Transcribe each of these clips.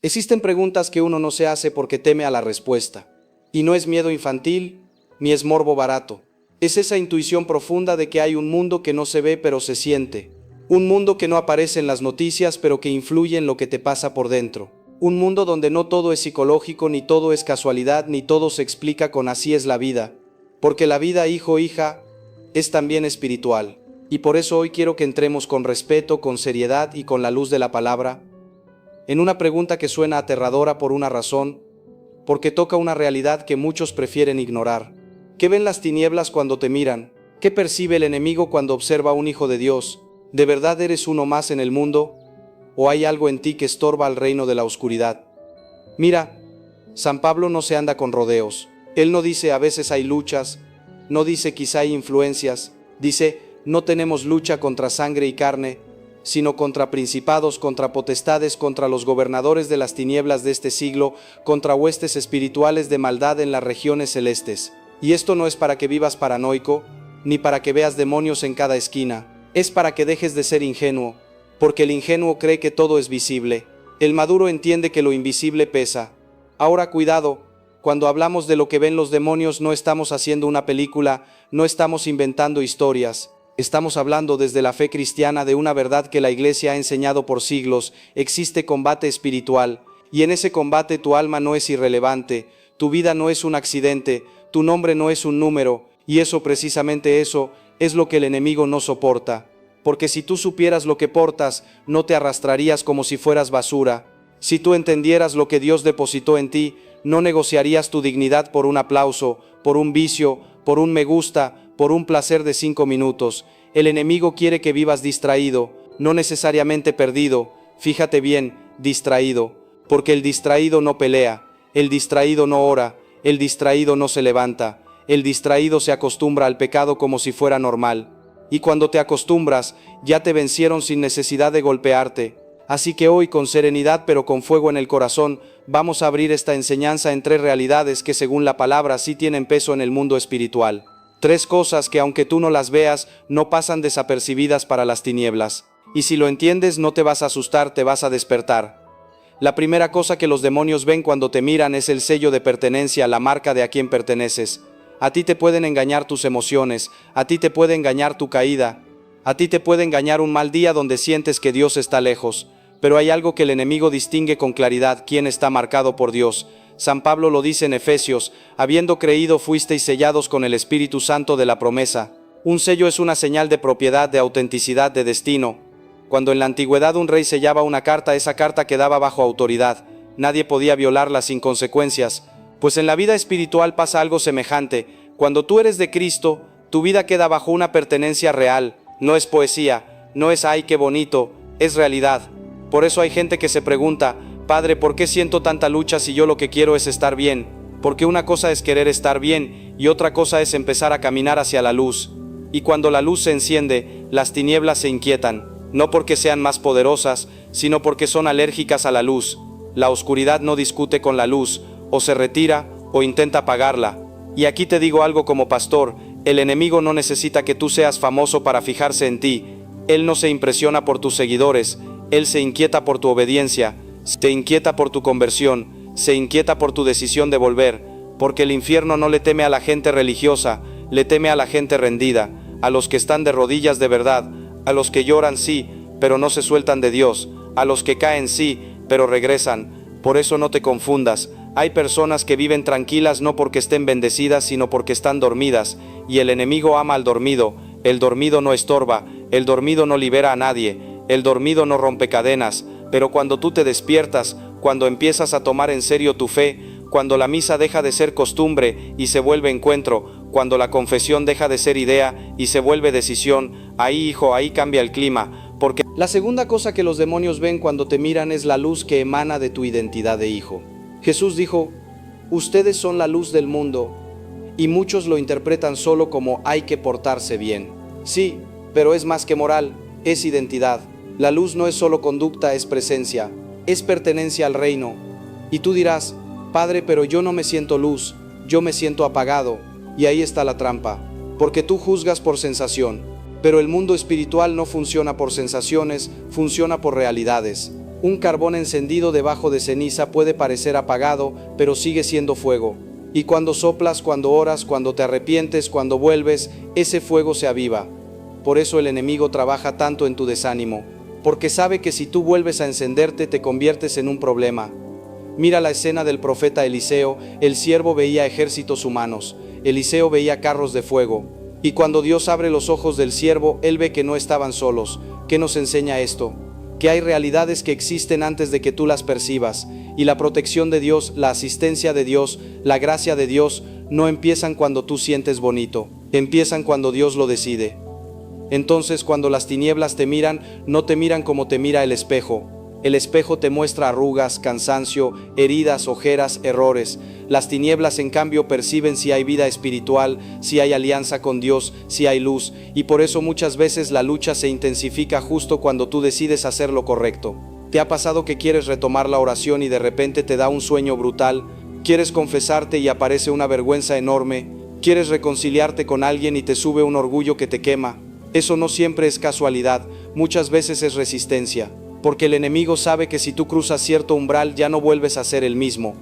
Existen preguntas que uno no se hace porque teme a la respuesta. Y no es miedo infantil, ni es morbo barato. Es esa intuición profunda de que hay un mundo que no se ve pero se siente. Un mundo que no aparece en las noticias pero que influye en lo que te pasa por dentro. Un mundo donde no todo es psicológico, ni todo es casualidad, ni todo se explica con así es la vida. Porque la vida, hijo, hija, es también espiritual. Y por eso hoy quiero que entremos con respeto, con seriedad y con la luz de la palabra, en una pregunta que suena aterradora por una razón, porque toca una realidad que muchos prefieren ignorar. ¿Qué ven las tinieblas cuando te miran? ¿Qué percibe el enemigo cuando observa a un hijo de Dios? ¿De verdad eres uno más en el mundo? ¿O hay algo en ti que estorba al reino de la oscuridad? Mira, San Pablo no se anda con rodeos. Él no dice a veces hay luchas, no dice quizá hay influencias, dice no tenemos lucha contra sangre y carne, sino contra principados, contra potestades, contra los gobernadores de las tinieblas de este siglo, contra huestes espirituales de maldad en las regiones celestes. Y esto no es para que vivas paranoico, ni para que veas demonios en cada esquina, es para que dejes de ser ingenuo, porque el ingenuo cree que todo es visible. El maduro entiende que lo invisible pesa. Ahora cuidado, cuando hablamos de lo que ven los demonios no estamos haciendo una película, no estamos inventando historias. Estamos hablando desde la fe cristiana de una verdad que la Iglesia ha enseñado por siglos. Existe combate espiritual, y en ese combate tu alma no es irrelevante, tu vida no es un accidente, tu nombre no es un número, y eso precisamente eso es lo que el enemigo no soporta. Porque si tú supieras lo que portas, no te arrastrarías como si fueras basura. Si tú entendieras lo que Dios depositó en ti, no negociarías tu dignidad por un aplauso, por un vicio, por un me gusta, por un placer de 5 minutos. El enemigo quiere que vivas distraído, no necesariamente perdido. Fíjate bien, distraído, porque el distraído no pelea, el distraído no ora, el distraído no se levanta, el distraído se acostumbra al pecado como si fuera normal. Y cuando te acostumbras, ya te vencieron sin necesidad de golpearte. Así que hoy, con serenidad pero con fuego en el corazón, vamos a abrir esta enseñanza en 3 realidades que según la palabra sí tienen peso en el mundo espiritual. 3 cosas que aunque tú no las veas, no pasan desapercibidas para las tinieblas. Y si lo entiendes, no te vas a asustar, te vas a despertar. La primera cosa que los demonios ven cuando te miran es el sello de pertenencia, la marca de a quién perteneces. A ti te pueden engañar tus emociones, a ti te puede engañar tu caída, a ti te puede engañar un mal día donde sientes que Dios está lejos. Pero hay algo que el enemigo distingue con claridad: quién está marcado por Dios. San Pablo lo dice en Efesios: habiendo creído fuisteis sellados con el Espíritu Santo de la promesa. Un sello es una señal de propiedad, de autenticidad, de destino. Cuando en la antigüedad un rey sellaba una carta, esa carta quedaba bajo autoridad. Nadie podía violarla sin consecuencias. Pues en la vida espiritual pasa algo semejante. Cuando tú eres de Cristo, tu vida queda bajo una pertenencia real. No es poesía, no es ¡ay qué bonito!, es realidad. Por eso hay gente que se pregunta: Padre, ¿por qué siento tanta lucha si yo lo que quiero es estar bien? Porque una cosa es querer estar bien y otra cosa es empezar a caminar hacia la luz. Y cuando la luz se enciende, las tinieblas se inquietan, no porque sean más poderosas, sino porque son alérgicas a la luz. La oscuridad no discute con la luz, o se retira o intenta apagarla. Y aquí te digo algo como pastor: el enemigo no necesita que tú seas famoso para fijarse en ti. Él no se impresiona por tus seguidores, él se inquieta por tu obediencia, se inquieta por tu conversión, se inquieta por tu decisión de volver, porque el infierno no le teme a la gente religiosa, le teme a la gente rendida, a los que están de rodillas de verdad, a los que lloran sí, pero no se sueltan de Dios, a los que caen sí, pero regresan. Por eso no te confundas. Hay personas que viven tranquilas no porque estén bendecidas, sino porque están dormidas, y el enemigo ama al dormido. El dormido no estorba, el dormido no libera a nadie, el dormido no rompe cadenas. Pero cuando tú te despiertas, cuando empiezas a tomar en serio tu fe, cuando la misa deja de ser costumbre y se vuelve encuentro, cuando la confesión deja de ser idea y se vuelve decisión, ahí, hijo, ahí cambia el clima, porque la segunda cosa que los demonios ven cuando te miran es la luz que emana de tu identidad de hijo. Jesús dijo: ustedes son la luz del mundo, y muchos lo interpretan solo como hay que portarse bien. Sí, pero es más que moral, es identidad. La luz no es solo conducta, es presencia, es pertenencia al reino. Y tú dirás: Padre, pero yo no me siento luz, yo me siento apagado. Y ahí está la trampa, porque tú juzgas por sensación. Pero el mundo espiritual no funciona por sensaciones, funciona por realidades. Un carbón encendido debajo de ceniza puede parecer apagado, pero sigue siendo fuego. Y cuando soplas, cuando oras, cuando te arrepientes, cuando vuelves, ese fuego se aviva. Por eso el enemigo trabaja tanto en tu desánimo, porque sabe que si tú vuelves a encenderte te conviertes en un problema. Mira la escena del profeta Eliseo. El siervo veía ejércitos humanos, Eliseo veía carros de fuego. Y cuando Dios abre los ojos del siervo, él ve que no estaban solos. ¿Qué nos enseña esto? Que hay realidades que existen antes de que tú las percibas, y la protección de Dios, la asistencia de Dios, la gracia de Dios, no empiezan cuando tú sientes bonito, empiezan cuando Dios lo decide. Entonces, cuando las tinieblas te miran, no te miran como te mira el espejo. El espejo te muestra arrugas, cansancio, heridas, ojeras, errores. Las tinieblas, en cambio, perciben si hay vida espiritual, si hay alianza con Dios, si hay luz, y por eso muchas veces la lucha se intensifica justo cuando tú decides hacer lo correcto. ¿Te ha pasado que quieres retomar la oración y de repente te da un sueño brutal? ¿Quieres confesarte y aparece una vergüenza enorme? ¿Quieres reconciliarte con alguien y te sube un orgullo que te quema? Eso no siempre es casualidad, muchas veces es resistencia. Porque el enemigo sabe que si tú cruzas cierto umbral ya no vuelves a ser el mismo.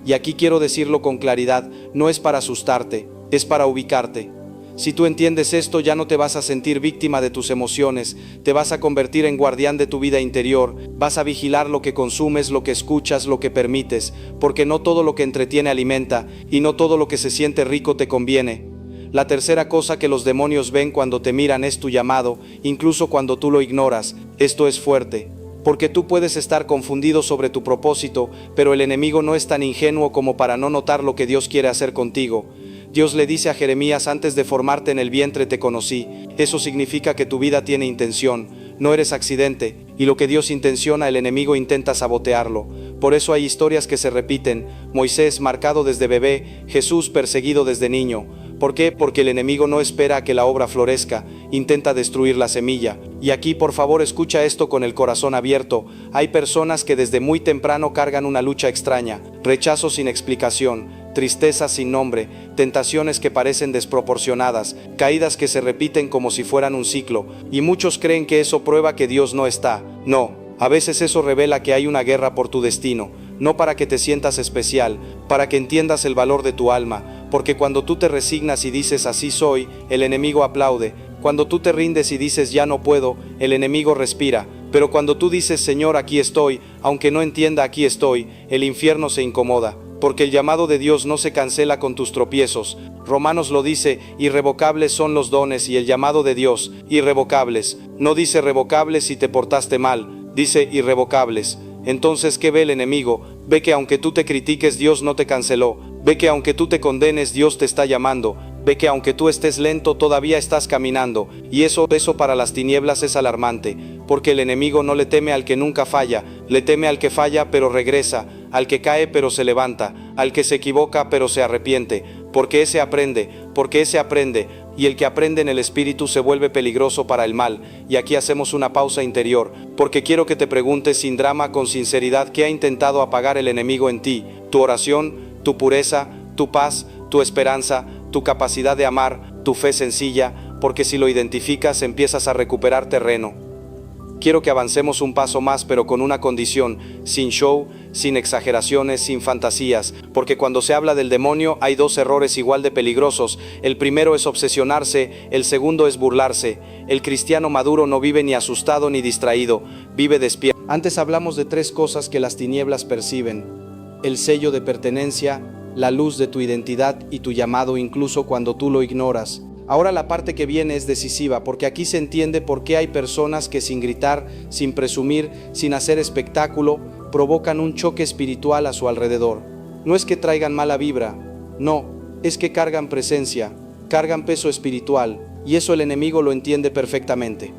Y aquí quiero decirlo con claridad, no es para asustarte, es para ubicarte. Si tú entiendes esto, ya no te vas a sentir víctima de tus emociones, te vas a convertir en guardián de tu vida interior, vas a vigilar lo que consumes, lo que escuchas, lo que permites, porque no todo lo que entretiene alimenta, y no todo lo que se siente rico te conviene. La tercera cosa que los demonios ven cuando te miran es tu llamado, incluso cuando tú lo ignoras. Esto es fuerte. Porque tú puedes estar confundido sobre tu propósito, pero el enemigo no es tan ingenuo como para no notar lo que Dios quiere hacer contigo. Dios le dice a Jeremías: antes de formarte en el vientre te conocí. Eso significa que tu vida tiene intención, no eres accidente, y lo que Dios intenciona el enemigo intenta sabotearlo. Por eso hay historias que se repiten: Moisés marcado desde bebé, Jesús perseguido desde niño. ¿Por qué? Porque el enemigo no espera a que la obra florezca, intenta destruir la semilla. Y aquí, por favor, escucha esto con el corazón abierto. Hay personas que desde muy temprano cargan una lucha extraña, rechazo sin explicación, tristeza sin nombre, tentaciones que parecen desproporcionadas, caídas que se repiten como si fueran un ciclo, y muchos creen que eso prueba que Dios no está. No, a veces eso revela que hay una guerra por tu destino, no para que te sientas especial, para que entiendas el valor de tu alma, porque cuando tú te resignas y dices así soy, el enemigo aplaude. Cuando tú te rindes y dices ya no puedo, el enemigo respira. Pero cuando tú dices Señor, aquí estoy, aunque no entienda aquí estoy, el infierno se incomoda. Porque el llamado de Dios no se cancela con tus tropiezos. Romanos lo dice: irrevocables son los dones, y el llamado de Dios, irrevocables. No dice revocables si te portaste mal, dice irrevocables. Entonces, ¿qué ve el enemigo? Ve que aunque tú te critiques, Dios no te canceló. Ve que aunque tú te condenes, Dios te está llamando. Ve que aunque tú estés lento, todavía estás caminando. Y eso para las tinieblas es alarmante, porque el enemigo no le teme al que nunca falla, le teme al que falla pero regresa, al que cae pero se levanta, al que se equivoca pero se arrepiente, porque ese aprende, y el que aprende en el Espíritu se vuelve peligroso para el mal. Y aquí hacemos una pausa interior, porque quiero que te preguntes sin drama, con sinceridad, ¿qué ha intentado apagar el enemigo en ti? Tu oración, tu pureza, tu paz, tu esperanza, tu capacidad de amar, tu fe sencilla, porque si lo identificas empiezas a recuperar terreno. Quiero que avancemos un paso más, pero con una condición: sin show, sin exageraciones, sin fantasías, porque cuando se habla del demonio hay dos errores igual de peligrosos. El primero es obsesionarse, el segundo es burlarse. El cristiano maduro no vive ni asustado ni distraído, vive despierto. Antes hablamos de tres cosas que las tinieblas perciben: el sello de pertenencia, la luz de tu identidad y tu llamado incluso cuando tú lo ignoras. Ahora la parte que viene es decisiva, porque aquí se entiende por qué hay personas que sin gritar, sin presumir, sin hacer espectáculo, provocan un choque espiritual a su alrededor. No es que traigan mala vibra, no, es que cargan presencia, cargan peso espiritual, y eso el enemigo lo entiende perfectamente.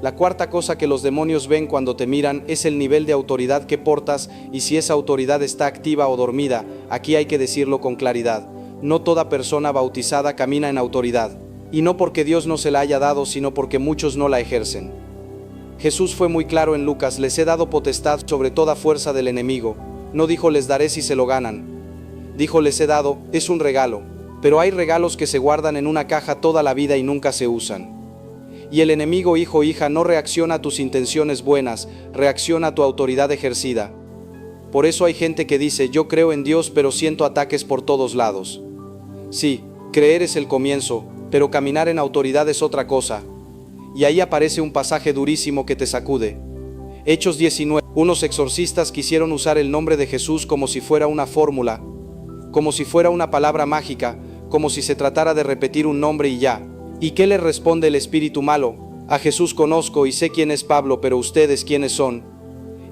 La cuarta cosa que los demonios ven cuando te miran es el nivel de autoridad que portas y si esa autoridad está activa o dormida. Aquí hay que decirlo con claridad: no toda persona bautizada camina en autoridad, y no porque Dios no se la haya dado, sino porque muchos no la ejercen. Jesús fue muy claro en Lucas: les he dado potestad sobre toda fuerza del enemigo. No dijo les daré si se lo ganan. Dijo les he dado, es un regalo, pero hay regalos que se guardan en una caja toda la vida y nunca se usan. Y el enemigo, hijo o hija, no reacciona a tus intenciones buenas, reacciona a tu autoridad ejercida. Por eso hay gente que dice, yo creo en Dios pero siento ataques por todos lados. Sí, creer es el comienzo, pero caminar en autoridad es otra cosa. Y ahí aparece un pasaje durísimo que te sacude. Hechos 19. Unos exorcistas quisieron usar el nombre de Jesús como si fuera una fórmula, como si fuera una palabra mágica, como si se tratara de repetir un nombre y ya. ¿Y qué le responde el espíritu malo? A Jesús conozco y sé quién es Pablo, pero ustedes quiénes son.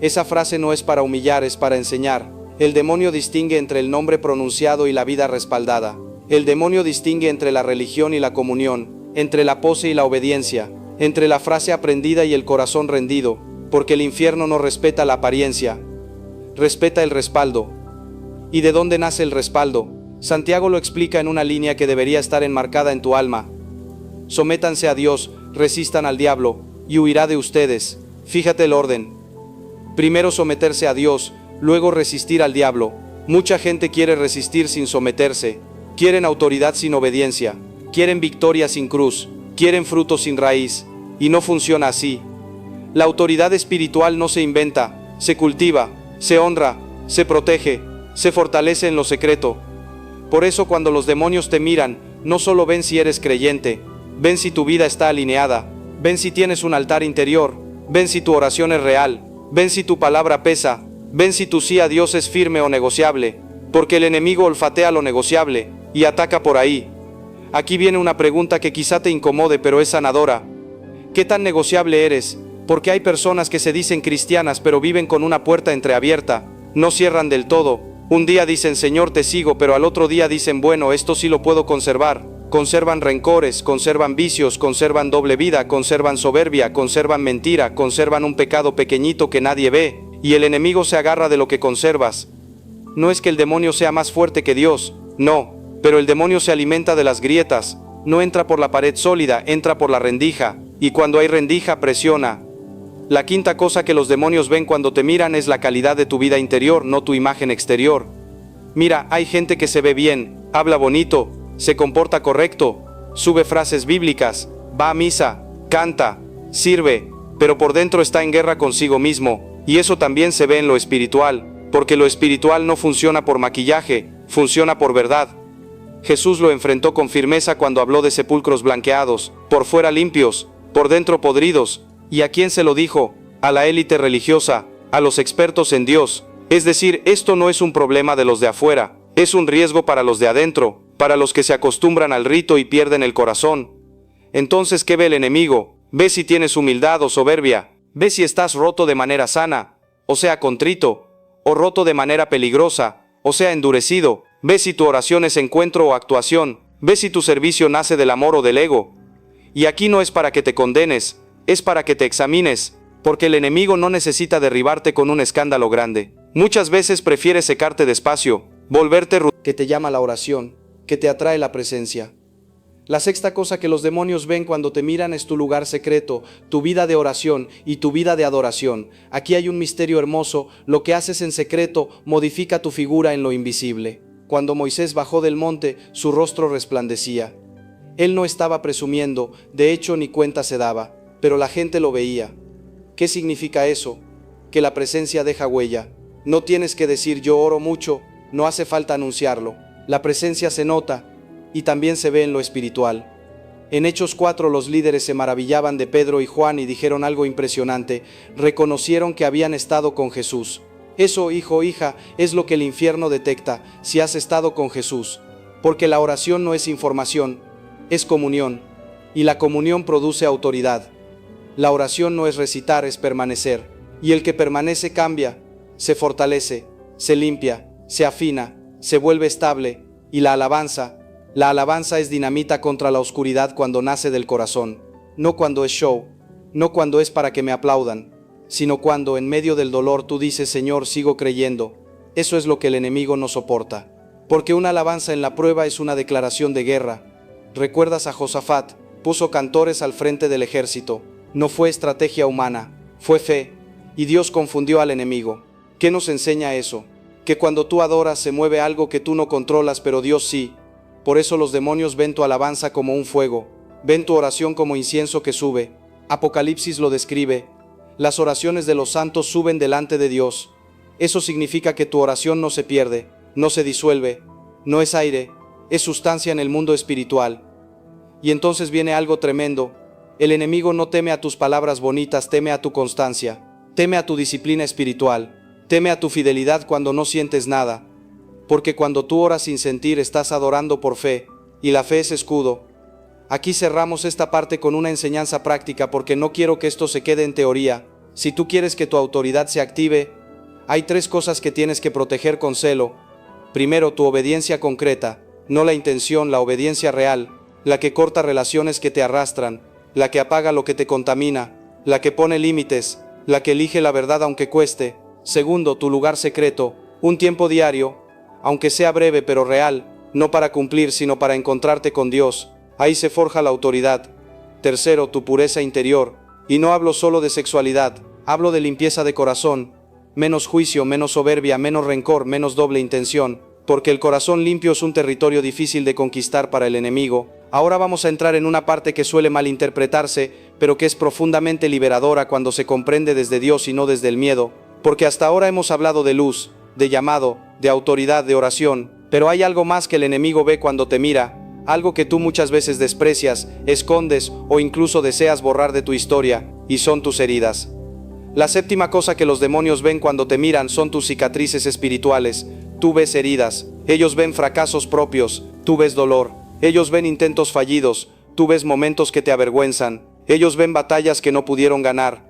Esa frase no es para humillar, es para enseñar. El demonio distingue entre el nombre pronunciado y la vida respaldada. El demonio distingue entre la religión y la comunión, entre la pose y la obediencia, entre la frase aprendida y el corazón rendido, porque el infierno no respeta la apariencia, respeta el respaldo. ¿Y de dónde nace el respaldo? Santiago lo explica en una línea que debería estar enmarcada en tu alma. Sométanse a Dios, resistan al diablo, y huirá de ustedes. Fíjate el orden. Primero someterse a Dios, luego resistir al diablo. Mucha gente quiere resistir sin someterse. Quieren autoridad sin obediencia. Quieren victoria sin cruz. Quieren fruto sin raíz. Y no funciona así. La autoridad espiritual no se inventa, se cultiva, se honra, se protege, se fortalece en lo secreto. Por eso cuando los demonios te miran, no solo ven si eres creyente, ven si tu vida está alineada, ven si tienes un altar interior, ven si tu oración es real, ven si tu palabra pesa, ven si tu sí a Dios es firme o negociable, porque el enemigo olfatea lo negociable y ataca por ahí. Aquí viene una pregunta que quizá te incomode, pero es sanadora. ¿Qué tan negociable eres? Porque hay personas que se dicen cristianas pero viven con una puerta entreabierta, no cierran del todo. Un día dicen Señor te sigo, pero al otro día dicen bueno, esto sí lo puedo conservar. Conservan rencores, conservan vicios, conservan doble vida, conservan soberbia, conservan mentira, conservan un pecado pequeñito que nadie ve, y el enemigo se agarra de lo que conservas. No es que el demonio sea más fuerte que Dios, no, pero el demonio se alimenta de las grietas, no entra por la pared sólida, entra por la rendija, y cuando hay rendija presiona. La quinta cosa que los demonios ven cuando te miran es la calidad de tu vida interior, no tu imagen exterior. Mira, hay gente que se ve bien, habla bonito, se comporta correcto, sube frases bíblicas, va a misa, canta, sirve, pero por dentro está en guerra consigo mismo, y eso también se ve en lo espiritual, porque lo espiritual no funciona por maquillaje, funciona por verdad. Jesús lo enfrentó con firmeza cuando habló de sepulcros blanqueados, por fuera limpios, por dentro podridos. ¿Y a quién se lo dijo? A la élite religiosa, a los expertos en Dios. Es decir, esto no es un problema de los de afuera, es un riesgo para los de adentro, para los que se acostumbran al rito y pierden el corazón. Entonces, ¿qué ve el enemigo? Ve si tienes humildad o soberbia, ve si estás roto de manera sana, o sea contrito, o roto de manera peligrosa, o sea endurecido, ve si tu oración es encuentro o actuación, ve si tu servicio nace del amor o del ego. Y aquí no es para que te condenes, es para que te examines, porque el enemigo no necesita derribarte con un escándalo grande. Muchas veces prefiere secarte despacio, volverte que te llama la oración, que te atrae la presencia. La sexta cosa que los demonios ven cuando te miran es tu lugar secreto, tu vida de oración y tu vida de adoración. Aquí hay un misterio hermoso, lo que haces en secreto modifica tu figura en lo invisible. Cuando Moisés bajó del monte, su rostro resplandecía. Él no estaba presumiendo, de hecho ni cuenta se daba, pero la gente lo veía. ¿Qué significa eso? Que la presencia deja huella. No tienes que decir yo oro mucho, no hace falta anunciarlo. La presencia se nota y también se ve en lo espiritual. En Hechos 4 los líderes se maravillaban de Pedro y Juan y dijeron algo impresionante. Reconocieron que habían estado con Jesús. Eso, hijo o hija, es lo que el infierno detecta si has estado con Jesús. Porque la oración no es información, es comunión. Y la comunión produce autoridad. La oración no es recitar, es permanecer. Y el que permanece cambia, se fortalece, se limpia, se afina, se vuelve estable. Y la alabanza es dinamita contra la oscuridad cuando nace del corazón. No cuando es show, no cuando es para que me aplaudan, sino cuando en medio del dolor tú dices, Señor, sigo creyendo. Eso es lo que el enemigo no soporta. Porque una alabanza en la prueba es una declaración de guerra. ¿Recuerdas a Josafat? Puso cantores al frente del ejército. No fue estrategia humana, fue fe. Y Dios confundió al enemigo. ¿Qué nos enseña eso? Que cuando tú adoras se mueve algo que tú no controlas, pero Dios sí. Por eso los demonios ven tu alabanza como un fuego. Ven tu oración como incienso que sube. Apocalipsis lo describe. Las oraciones de los santos suben delante de Dios. Eso significa que tu oración no se pierde, no se disuelve, no es aire, es sustancia en el mundo espiritual. Y entonces viene algo tremendo. El enemigo no teme a tus palabras bonitas, teme a tu constancia, teme a tu disciplina espiritual, teme a tu fidelidad cuando no sientes nada. Porque cuando tú oras sin sentir, estás adorando por fe, y la fe es escudo. Aquí cerramos esta parte con una enseñanza práctica porque no quiero que esto se quede en teoría. Si tú quieres que tu autoridad se active, hay 3 cosas que tienes que proteger con celo. Primero, tu obediencia concreta, no la intención, la obediencia real, la que corta relaciones que te arrastran, la que apaga lo que te contamina, la que pone límites, la que elige la verdad aunque cueste. Segundo, tu lugar secreto, un tiempo diario, aunque sea breve pero real, no para cumplir sino para encontrarte con Dios. Ahí se forja la autoridad. Tercero, tu pureza interior. Y no hablo solo de sexualidad, hablo de limpieza de corazón. Menos juicio, menos soberbia, menos rencor, menos doble intención. Porque el corazón limpio es un territorio difícil de conquistar para el enemigo. Ahora vamos a entrar en una parte que suele malinterpretarse, pero que es profundamente liberadora cuando se comprende desde Dios y no desde el miedo. Porque hasta ahora hemos hablado de luz, de llamado, de autoridad, de oración. Pero hay algo más que el enemigo ve cuando te mira. Algo que tú muchas veces desprecias, escondes o incluso deseas borrar de tu historia, y son tus heridas. La séptima cosa que los demonios ven cuando te miran son tus cicatrices espirituales. Tú ves heridas, ellos ven fracasos propios, tú ves dolor, ellos ven intentos fallidos, tú ves momentos que te avergüenzan, ellos ven batallas que no pudieron ganar.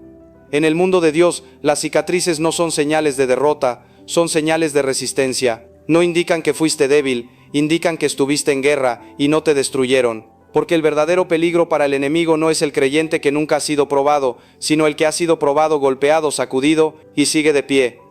En el mundo de Dios, las cicatrices no son señales de derrota, son señales de resistencia. No indican que fuiste débil, indican que estuviste en guerra y no te destruyeron. Porque el verdadero peligro para el enemigo no es el creyente que nunca ha sido probado, sino el que ha sido probado, golpeado, sacudido y sigue de pie.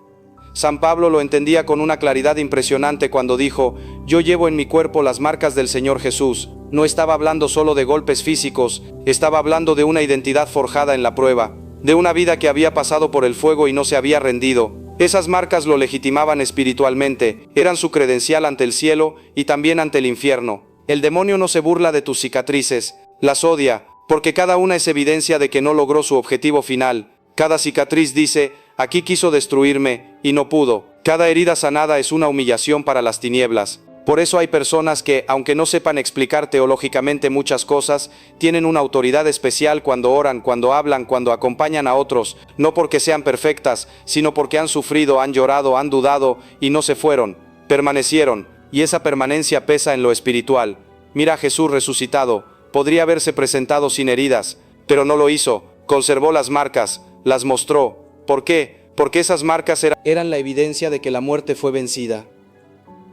San Pablo lo entendía con una claridad impresionante cuando dijo: yo llevo en mi cuerpo las marcas del Señor Jesús. No estaba hablando solo de golpes físicos, estaba hablando de una identidad forjada en la prueba, de una vida que había pasado por el fuego y no se había rendido. Esas marcas lo legitimaban espiritualmente, eran su credencial ante el cielo y también ante el infierno. El demonio no se burla de tus cicatrices, las odia, porque cada una es evidencia de que no logró su objetivo final. Cada cicatriz dice: aquí quiso destruirme y no pudo. Cada herida sanada es una humillación para las tinieblas. Por eso hay personas que, aunque no sepan explicar teológicamente muchas cosas, tienen una autoridad especial cuando oran, cuando hablan, cuando acompañan a otros, no porque sean perfectas, sino porque han sufrido, han llorado, han dudado y no se fueron, permanecieron, y esa permanencia pesa en lo espiritual. Mira a Jesús resucitado, podría haberse presentado sin heridas, pero no lo hizo, conservó las marcas, las mostró. ¿Por qué? Porque esas marcas eran la evidencia de que la muerte fue vencida.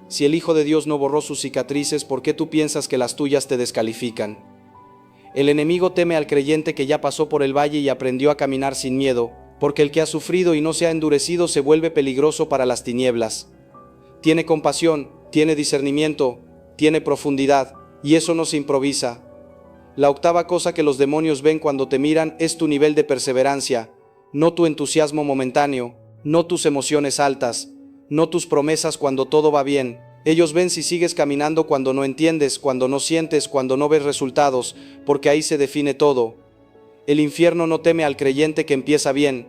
Si el Hijo de Dios no borró sus cicatrices, ¿por qué tú piensas que las tuyas te descalifican? El enemigo teme al creyente que ya pasó por el valle y aprendió a caminar sin miedo, porque el que ha sufrido y no se ha endurecido se vuelve peligroso para las tinieblas. Tiene compasión, tiene discernimiento, tiene profundidad, y eso no se improvisa. La octava cosa que los demonios ven cuando te miran es tu nivel de perseverancia, no tu entusiasmo momentáneo, no tus emociones altas, no tus promesas cuando todo va bien. Ellos ven si sigues caminando cuando no entiendes, cuando no sientes, cuando no ves resultados, porque ahí se define todo. El infierno no teme al creyente que empieza bien,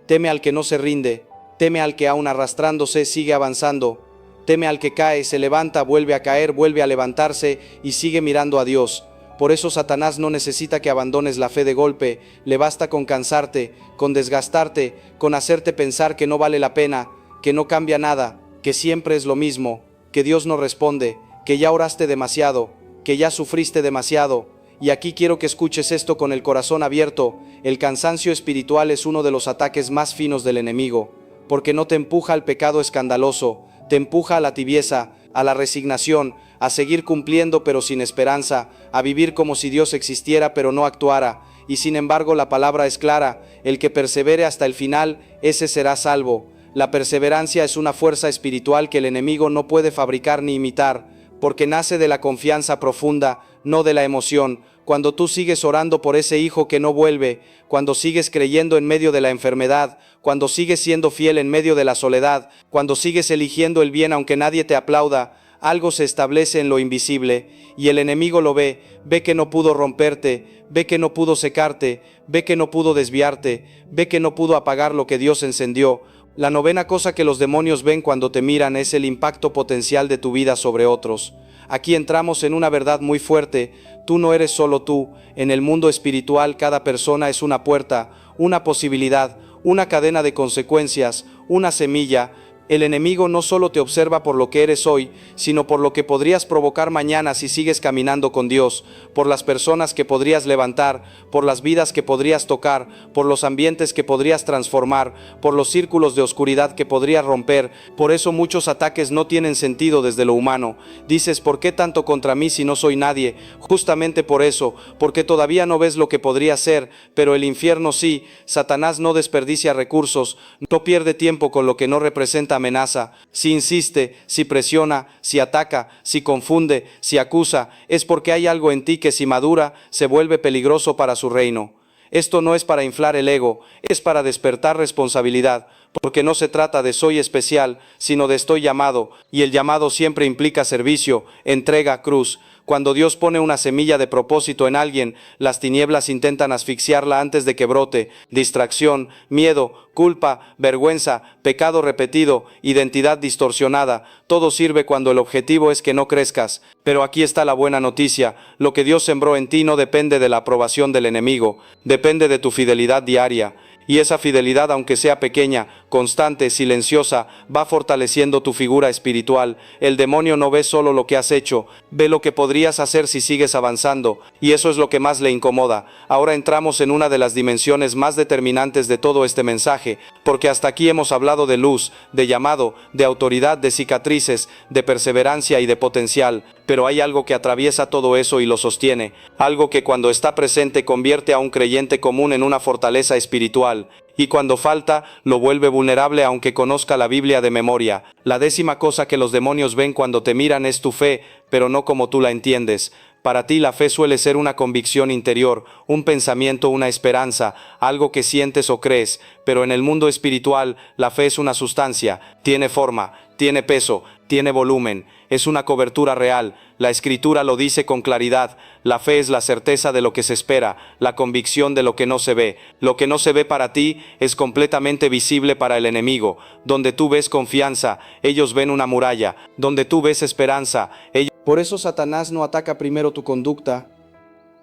teme al que no se rinde, teme al que aún arrastrándose sigue avanzando, teme al que cae, se levanta, vuelve a caer, vuelve a levantarse y sigue mirando a Dios. Por eso Satanás no necesita que abandones la fe de golpe, le basta con cansarte, con desgastarte, con hacerte pensar que no vale la pena, que no cambia nada, que siempre es lo mismo, que Dios no responde, que ya oraste demasiado, que ya sufriste demasiado. Y aquí quiero que escuches esto con el corazón abierto: el cansancio espiritual es uno de los ataques más finos del enemigo, porque no te empuja al pecado escandaloso, te empuja a la tibieza, a la resignación, a seguir cumpliendo pero sin esperanza, a vivir como si Dios existiera pero no actuara. Y sin embargo la palabra es clara: el que persevere hasta el final, ese será salvo. La perseverancia es una fuerza espiritual que el enemigo no puede fabricar ni imitar, porque nace de la confianza profunda, no de la emoción. Cuando tú sigues orando por ese hijo que no vuelve, cuando sigues creyendo en medio de la enfermedad, cuando sigues siendo fiel en medio de la soledad, cuando sigues eligiendo el bien aunque nadie te aplauda, algo se establece en lo invisible, y el enemigo lo ve, ve que no pudo romperte, ve que no pudo secarte, ve que no pudo desviarte, ve que no pudo apagar lo que Dios encendió. La novena cosa que los demonios ven cuando te miran es el impacto potencial de tu vida sobre otros. Aquí entramos en una verdad muy fuerte: tú no eres solo tú. En el mundo espiritual cada persona es una puerta, una posibilidad, una cadena de consecuencias, una semilla. El enemigo no solo te observa por lo que eres hoy, sino por lo que podrías provocar mañana si sigues caminando con Dios, por las personas que podrías levantar, por las vidas que podrías tocar, por los ambientes que podrías transformar, por los círculos de oscuridad que podrías romper. Por eso muchos ataques no tienen sentido desde lo humano. Dices, ¿por qué tanto contra mí si no soy nadie? Justamente por eso, porque todavía no ves lo que podría ser, pero el infierno sí. Satanás no desperdicia recursos, no pierde tiempo con lo que no representa amenaza. Si insiste, si presiona, si ataca, si confunde, si acusa, es porque hay algo en ti que si madura, se vuelve peligroso para su reino. Esto no es para inflar el ego, es para despertar responsabilidad, porque no se trata de soy especial, sino de estoy llamado, y el llamado siempre implica servicio, entrega, cruz. Cuando Dios pone una semilla de propósito en alguien, las tinieblas intentan asfixiarla antes de que brote. Distracción, miedo, culpa, vergüenza, pecado repetido, identidad distorsionada, todo sirve cuando el objetivo es que no crezcas. Pero aquí está la buena noticia: lo que Dios sembró en ti no depende de la aprobación del enemigo, depende de tu fidelidad diaria. Y esa fidelidad, aunque sea pequeña, constante, silenciosa, va fortaleciendo tu figura espiritual. El demonio no ve solo lo que has hecho, ve lo que podrías hacer si sigues avanzando, y eso es lo que más le incomoda. Ahora entramos en una de las dimensiones más determinantes de todo este mensaje, porque hasta aquí hemos hablado de luz, de llamado, de autoridad, de cicatrices, de perseverancia y de potencial. Pero hay algo que atraviesa todo eso y lo sostiene, algo que cuando está presente convierte a un creyente común en una fortaleza espiritual, y cuando falta, lo vuelve vulnerable aunque conozca la Biblia de memoria. La 10ª cosa que los demonios ven cuando te miran es tu fe, pero no como tú la entiendes. Para ti la fe suele ser una convicción interior, un pensamiento, una esperanza, algo que sientes o crees, pero en el mundo espiritual la fe es una sustancia, tiene forma, tiene peso, tiene volumen, es una cobertura real. La Escritura lo dice con claridad: la fe es la certeza de lo que se espera, la convicción de lo que no se ve. Lo que no se ve para ti es completamente visible para el enemigo. Donde tú ves confianza, ellos ven una muralla. Donde tú ves esperanza, ellos... Por eso Satanás no ataca primero tu conducta,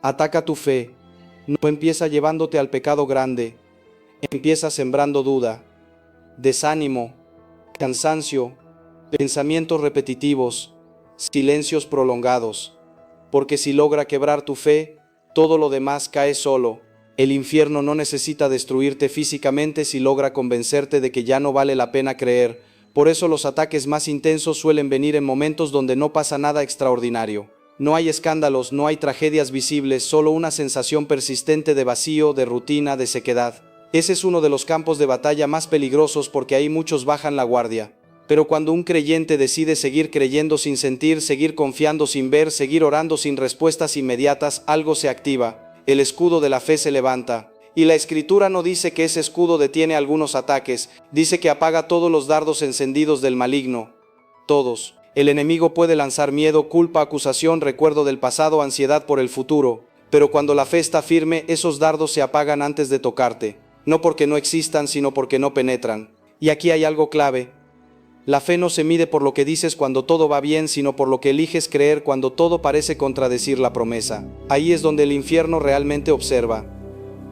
ataca tu fe. No empieza llevándote al pecado grande, empieza sembrando duda, desánimo, cansancio, pensamientos repetitivos, silencios prolongados. Porque si logra quebrar tu fe, todo lo demás cae solo. El infierno no necesita destruirte físicamente si logra convencerte de que ya no vale la pena creer. Por eso los ataques más intensos suelen venir en momentos donde no pasa nada extraordinario. No hay escándalos, no hay tragedias visibles, solo una sensación persistente de vacío, de rutina, de sequedad. Ese es uno de los campos de batalla más peligrosos porque ahí muchos bajan la guardia. Pero cuando un creyente decide seguir creyendo sin sentir, seguir confiando sin ver, seguir orando sin respuestas inmediatas, algo se activa. El escudo de la fe se levanta. Y la Escritura no dice que ese escudo detiene algunos ataques, dice que apaga todos los dardos encendidos del maligno. Todos. El enemigo puede lanzar miedo, culpa, acusación, recuerdo del pasado, ansiedad por el futuro. Pero cuando la fe está firme, esos dardos se apagan antes de tocarte. No porque no existan, sino porque no penetran. Y aquí hay algo clave. La fe no se mide por lo que dices cuando todo va bien, sino por lo que eliges creer cuando todo parece contradecir la promesa. Ahí es donde el infierno realmente observa.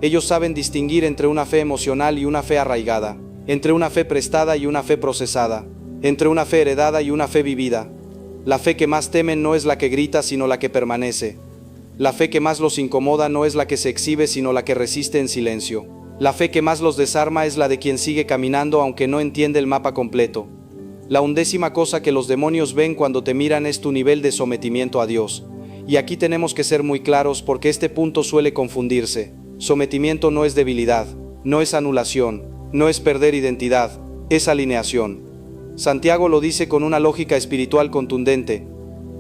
Ellos saben distinguir entre una fe emocional y una fe arraigada, entre una fe prestada y una fe procesada, entre una fe heredada y una fe vivida. La fe que más temen no es la que grita, sino la que permanece. La fe que más los incomoda no es la que se exhibe, sino la que resiste en silencio. La fe que más los desarma es la de quien sigue caminando aunque no entiende el mapa completo. La 11ª cosa que los demonios ven cuando te miran es tu nivel de sometimiento a Dios. Y aquí tenemos que ser muy claros porque este punto suele confundirse. Sometimiento no es debilidad, no es anulación, no es perder identidad, es alineación. Santiago lo dice con una lógica espiritual contundente: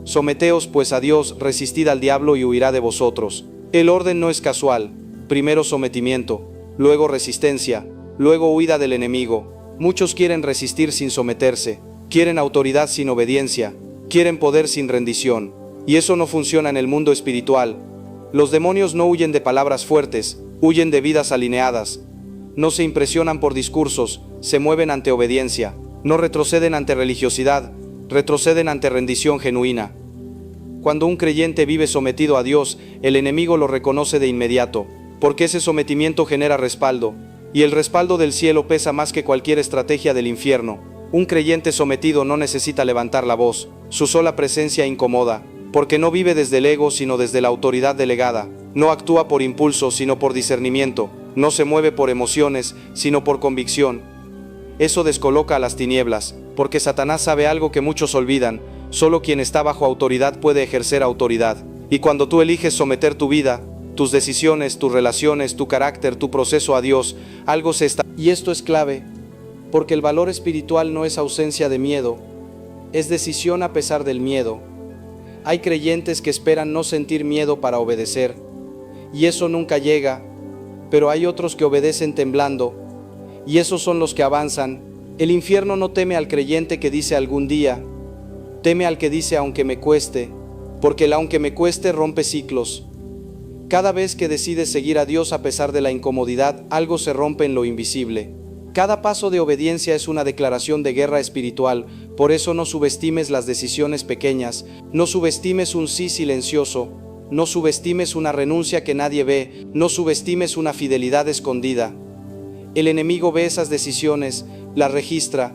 someteos pues a Dios, resistid al diablo y huirá de vosotros. El orden no es casual: primero sometimiento, luego resistencia, luego huida del enemigo. Muchos quieren resistir sin someterse, quieren autoridad sin obediencia, quieren poder sin rendición. Y eso no funciona en el mundo espiritual. Los demonios no huyen de palabras fuertes, huyen de vidas alineadas. No se impresionan por discursos, se mueven ante obediencia. No retroceden ante religiosidad, retroceden ante rendición genuina. Cuando un creyente vive sometido a Dios, el enemigo lo reconoce de inmediato, porque ese sometimiento genera respaldo, y el respaldo del cielo pesa más que cualquier estrategia del infierno. Un creyente sometido no necesita levantar la voz, su sola presencia incomoda, porque no vive desde el ego sino desde la autoridad delegada, no actúa por impulso sino por discernimiento, no se mueve por emociones sino por convicción. Eso descoloca a las tinieblas, porque Satanás sabe algo que muchos olvidan: solo quien está bajo autoridad puede ejercer autoridad. Y cuando tú eliges someter tu vida, tus decisiones, tus relaciones, tu carácter, tu proceso a Dios, algo se está... Y esto es clave, porque el valor espiritual no es ausencia de miedo, es decisión a pesar del miedo. Hay creyentes que esperan no sentir miedo para obedecer, y eso nunca llega, pero hay otros que obedecen temblando, y esos son los que avanzan. El infierno no teme al creyente que dice algún día, teme al que dice aunque me cueste, porque el aunque me cueste rompe ciclos. Cada vez que decides seguir a Dios a pesar de la incomodidad, algo se rompe en lo invisible. Cada paso de obediencia es una declaración de guerra espiritual, por eso no subestimes las decisiones pequeñas, no subestimes un sí silencioso, no subestimes una renuncia que nadie ve, no subestimes una fidelidad escondida. El enemigo ve esas decisiones, las registra,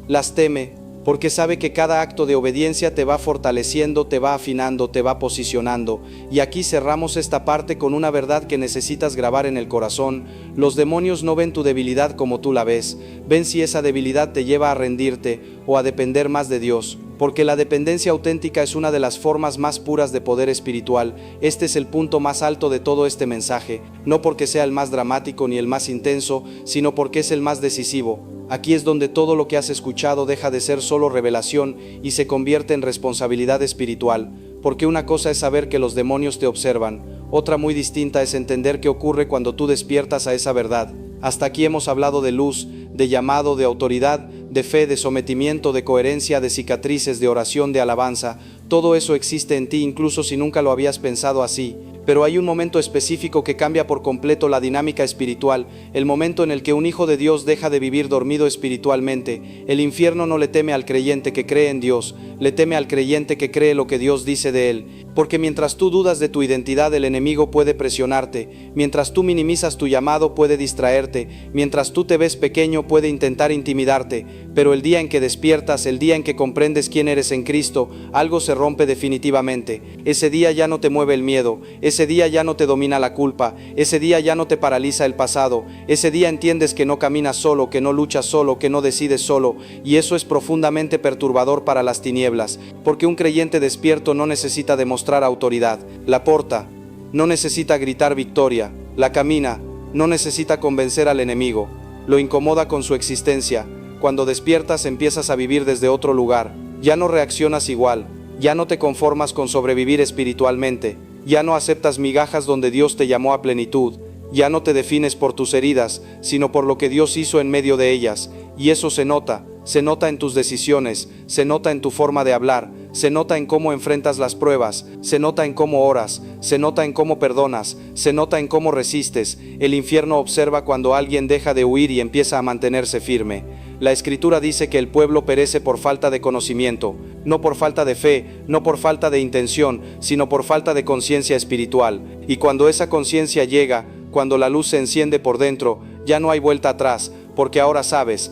las teme, porque sabe que cada acto de obediencia te va fortaleciendo, te va afinando, te va posicionando. Y aquí cerramos esta parte con una verdad que necesitas grabar en el corazón: los demonios no ven tu debilidad como tú la ves, ven si esa debilidad te lleva a rendirte o a depender más de Dios, porque la dependencia auténtica es una de las formas más puras de poder espiritual. Este es el punto más alto de todo este mensaje, no porque sea el más dramático ni el más intenso, sino porque es el más decisivo. Aquí es donde todo lo que has escuchado deja de ser solo revelación y se convierte en responsabilidad espiritual, porque una cosa es saber que los demonios te observan, otra muy distinta es entender qué ocurre cuando tú despiertas a esa verdad. Hasta aquí hemos hablado de luz, de llamado, de autoridad, de fe, de sometimiento, de coherencia, de cicatrices, de oración, de alabanza. Todo eso existe en ti incluso si nunca lo habías pensado así. Pero hay un momento específico que cambia por completo la dinámica espiritual, el momento en el que un hijo de Dios deja de vivir dormido espiritualmente. El infierno no le teme al creyente que cree en Dios, le teme al creyente que cree lo que Dios dice de él. Porque mientras tú dudas de tu identidad, el enemigo puede presionarte, mientras tú minimizas tu llamado puede distraerte, mientras tú te ves pequeño puede intentar intimidarte, pero el día en que despiertas, el día en que comprendes quién eres en Cristo, algo se rompe definitivamente. Ese día ya no te mueve el miedo, ese día ya no te domina la culpa, ese día ya no te paraliza el pasado, ese día entiendes que no caminas solo, que no luchas solo, que no decides solo, y eso es profundamente perturbador para las tinieblas, porque un creyente despierto no necesita demostrar autoridad, la porta, no necesita gritar victoria, la camina, no necesita convencer al enemigo, lo incomoda con su existencia. Cuando despiertas empiezas a vivir desde otro lugar, ya no reaccionas igual, ya no te conformas con sobrevivir espiritualmente, ya no aceptas migajas donde Dios te llamó a plenitud, ya no te defines por tus heridas, sino por lo que Dios hizo en medio de ellas, y eso se nota en tus decisiones, se nota en tu forma de hablar, se nota en cómo enfrentas las pruebas, se nota en cómo oras, se nota en cómo perdonas, se nota en cómo resistes. El infierno observa cuando alguien deja de huir y empieza a mantenerse firme. La Escritura dice que el pueblo perece por falta de conocimiento, no por falta de fe, no por falta de intención, sino por falta de conciencia espiritual. Y cuando esa conciencia llega, cuando la luz se enciende por dentro, ya no hay vuelta atrás, porque ahora sabes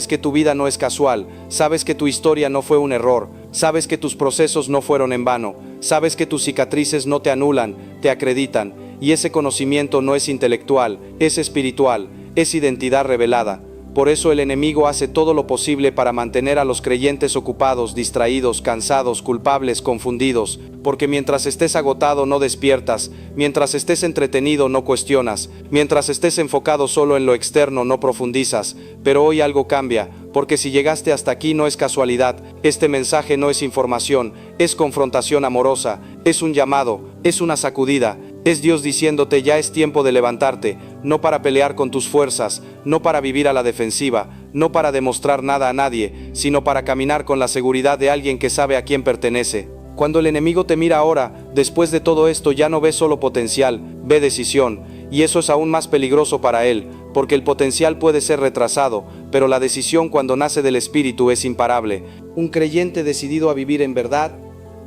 que tu vida no es casual, sabes que tu historia no fue un error, sabes que tus procesos no fueron en vano, sabes que tus cicatrices no te anulan, te acreditan, y ese conocimiento no es intelectual, es espiritual, es identidad revelada. Por eso el enemigo hace todo lo posible para mantener a los creyentes ocupados, distraídos, cansados, culpables, confundidos, porque mientras estés agotado no despiertas, mientras estés entretenido no cuestionas, mientras estés enfocado solo en lo externo no profundizas. Pero hoy algo cambia, porque si llegaste hasta aquí no es casualidad, este mensaje no es información, es confrontación amorosa, es un llamado, es una sacudida. Es Dios diciéndote: ya es tiempo de levantarte, no para pelear con tus fuerzas, no para vivir a la defensiva, no para demostrar nada a nadie, sino para caminar con la seguridad de alguien que sabe a quién pertenece. Cuando el enemigo te mira ahora, después de todo esto ya no ve solo potencial, ve decisión, y eso es aún más peligroso para él, porque el potencial puede ser retrasado, pero la decisión cuando nace del Espíritu es imparable. Un creyente decidido a vivir en verdad,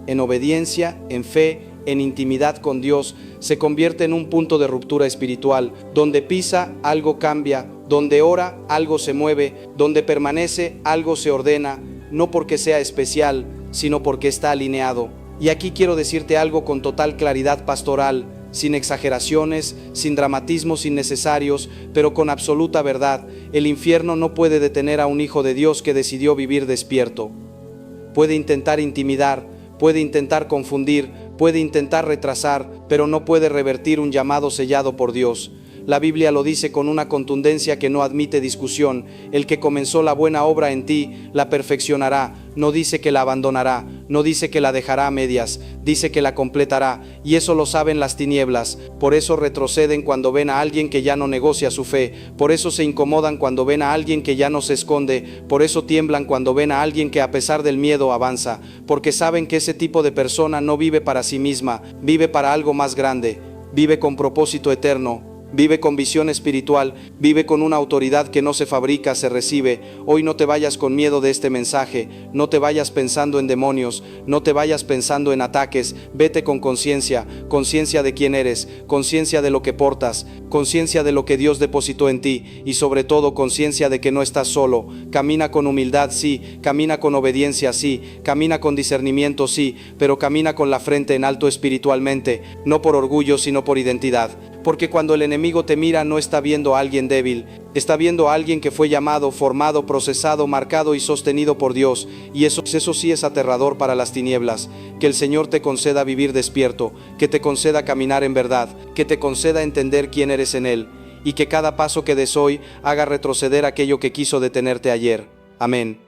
en obediencia, en fe, en intimidad con Dios, se convierte en un punto de ruptura espiritual, donde pisa, algo cambia, donde ora, algo se mueve, donde permanece, algo se ordena, no porque sea especial, sino porque está alineado. Y aquí quiero decirte algo con total claridad pastoral, sin exageraciones, sin dramatismos innecesarios, pero con absoluta verdad. El infierno no puede detener a un hijo de Dios que decidió vivir despierto. Puede intentar intimidar, puede intentar confundir, puede intentar retrasar, pero no puede revertir un llamado sellado por Dios. La Biblia lo dice con una contundencia que no admite discusión. El que comenzó la buena obra en ti, la perfeccionará. No dice que la abandonará, no dice que la dejará a medias, dice que la completará. Y eso lo saben las tinieblas. Por eso retroceden cuando ven a alguien que ya no negocia su fe. Por eso se incomodan cuando ven a alguien que ya no se esconde. Por eso tiemblan cuando ven a alguien que a pesar del miedo avanza. Porque saben que ese tipo de persona no vive para sí misma, vive para algo más grande. Vive con propósito eterno. Vive con visión espiritual, vive con una autoridad que no se fabrica, se recibe. Hoy no te vayas con miedo de este mensaje, no te vayas pensando en demonios, no te vayas pensando en ataques, vete con conciencia, conciencia de quién eres, conciencia de lo que portas, conciencia de lo que Dios depositó en ti y sobre todo conciencia de que no estás solo. Camina con humildad, sí, camina con obediencia, sí, camina con discernimiento, sí, pero camina con la frente en alto espiritualmente, no por orgullo sino por identidad. Porque cuando el enemigo te mira no está viendo a alguien débil, está viendo a alguien que fue llamado, formado, procesado, marcado y sostenido por Dios. Y eso sí es aterrador para las tinieblas. Que el Señor te conceda vivir despierto, que te conceda caminar en verdad, que te conceda entender quién eres en Él, y que cada paso que des hoy haga retroceder aquello que quiso detenerte ayer. Amén.